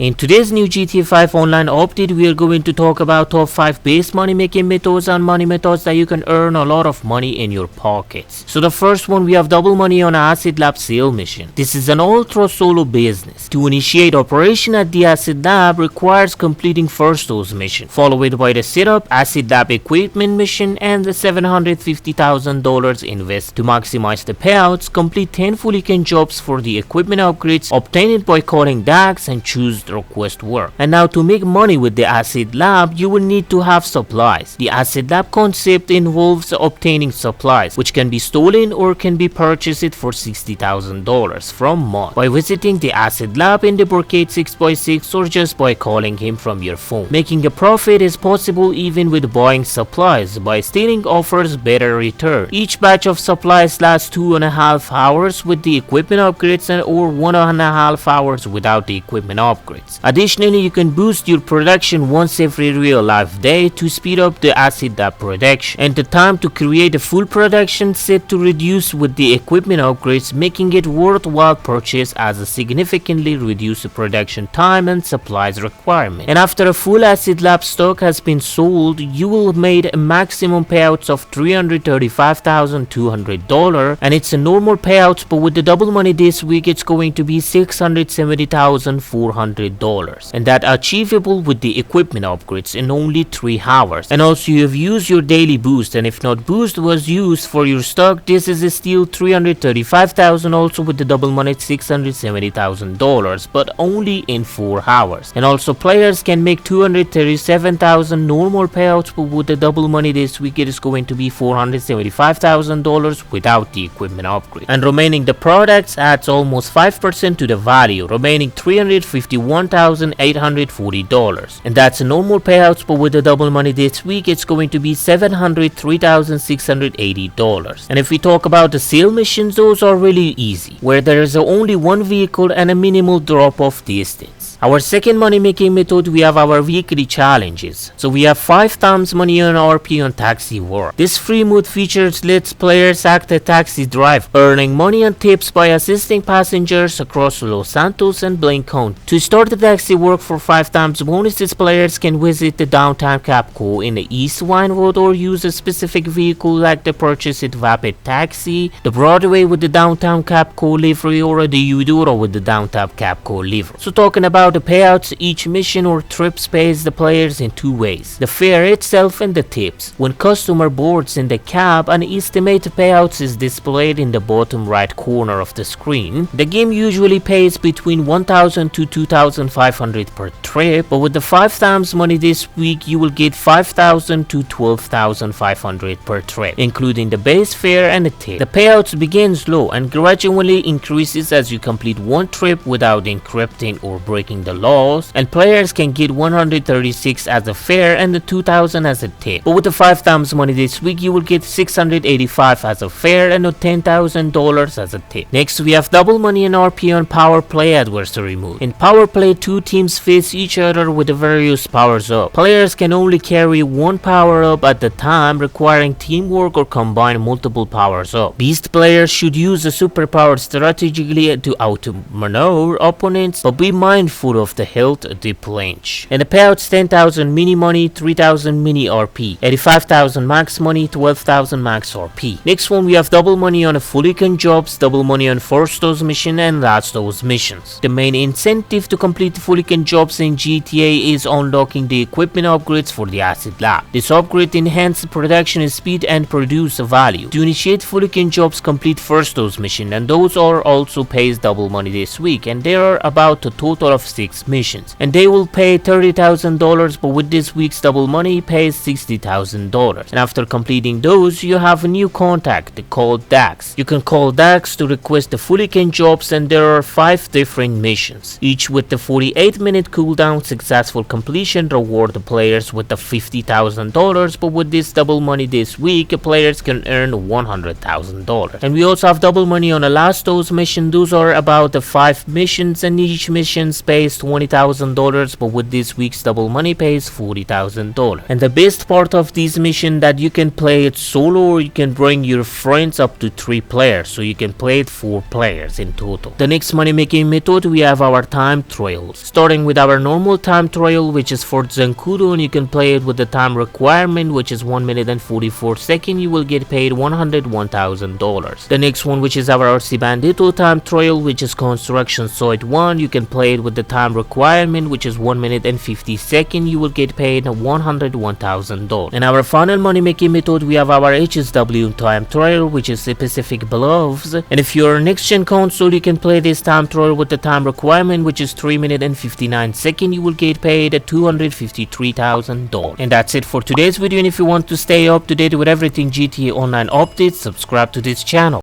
In today's new GTA 5 online update, we are going to talk about top 5 best money making methods and money methods that you can earn a lot of money in your pockets. So the first one, we have double money on Acid Lab sale mission. This is an ultra solo business. To initiate operation at the Acid Lab requires completing first dose mission, followed by the setup, Acid Lab equipment mission, and the $750,000 invest. To maximize the payouts, complete 10 fully canned jobs for the equipment upgrades obtained by calling DAX and choose the request work. And now to make money with the Acid Lab, you will need to have supplies. The Acid Lab concept involves obtaining supplies, which can be stolen or can be purchased for $60,000 from Mod by visiting the Acid Lab in the Brocade 6x6 or just by calling him from your phone. Making a profit is possible even with buying supplies. By stealing offers better return. Each batch of supplies lasts 2.5 hours with the equipment upgrades or 1.5 hours without the equipment upgrades. Additionally, you can boost your production once every real life day to speed up the Acid Lab production, and the time to create a full production set to reduce with the equipment upgrades, making it worthwhile purchase as a significantly reduced production time and supplies requirement. And after a full Acid Lab stock has been sold, you will have made a maximum payouts of $335,200, and it's a normal payouts, but with the double money this week it's going to be $670,400, and that achievable with the equipment upgrades in only 3 hours. And also you have used your daily boost, and if not boost was used for your stock, this is still $335,000 also with the double money $670,000, but only in 4 hours. And also players can make $237,000 normal payouts, but with the double money this week it is going to be $475,000 without the equipment upgrade. And remaining the products adds almost 5% to the value, remaining $351,840, and that's a normal payouts, but with the double money this week it's going to be $703,680. And if we talk about the sale missions, those are really easy, where there is only one vehicle and a minimal drop off distance. Our second money making method, we have our weekly challenges. So we have 5 times money on RP on taxi work. This free mode features lets players act as taxi driver, earning money and tips by assisting passengers across Los Santos and Blaine County. To start the taxi work for 5 times bonuses, players can visit the downtown Capco in the East Wine Road or use a specific vehicle like the purchased Vapid Taxi, the Broadway with the downtown Capco livery, or the Eudora with the downtown Capco livery. So talking about the payouts, each mission or trips pays the players in 2 ways: the fare itself and the tips. When customer boards in the cab, an estimated payouts is displayed in the bottom right corner of the screen. The game usually pays between $1,000 to $2,500 per trip, but with the 5 times money this week you will get $5,000 to $12,500 per trip, including the base fare and the tip. The payouts begins low and gradually increases as you complete 1 trip without encrypting or breaking the laws, and players can get 136 as a fare and the 2,000 as a tip. But with the 5 times money this week you will get 685 as a fare and $10,000 as a tip. Next we have double money and RP on power play adversary mode. In power play, 2 teams face each other with the various powers up. Players can only carry 1 power up at the time, requiring teamwork or combine multiple powers up. Beast players should use the superpower strategically to outmaneuver opponents, but be mindful of the health dip range. And the payouts: 10,000 mini money, 3,000 mini RP, 85,000 max money, 12,000 max RP. Next one, we have double money on a fully canned jobs, double money on first dose mission and last dose missions. The main incentive to complete the fully canned jobs in GTA is unlocking the equipment upgrades for the Acid Lab. This upgrade enhances production speed and produce value. To initiate fully canned jobs, complete first dose mission, and those are also pays double money this week, and there are about a total of 6 missions, and they will pay $30,000, but with this week's double money pays $60,000. And after completing those, you have a new contact called DAX. You can call DAX to request the fully canned jobs, and there are 5 different missions, each with the 48-minute cooldown. Successful completion reward the players with the $50,000, but with this double money this week, players can earn $100,000. And we also have double money on the last dose mission. Those are about the 5 missions, and each mission pays $20,000, but with this week's double money pays $40,000. And the best part of this mission that you can play it solo, or you can bring your friends up to 3 players, so you can play it 4 players in total. The next money making method, we have our time trade. trials. Starting with our normal time trial, which is for Zancudo, and you can play it with the time requirement, which is 1 minute and 44 seconds. You will get paid $101,000. The next one, which is our RC Bandito time trial, which is construction site 1. You can play it with the time requirement, which is 1 minute and 50 seconds. You will get paid $101,000. And our final money making method, we have our HSW time trial, which is Pacific Bluffs. And if you're a next gen console, you can play this time trial with the time requirement, which is 3 minutes and 59 seconds. You will get paid $253,000. And that's it for today's video. And if you want to stay up to date with everything GTA Online updates, subscribe to this channel.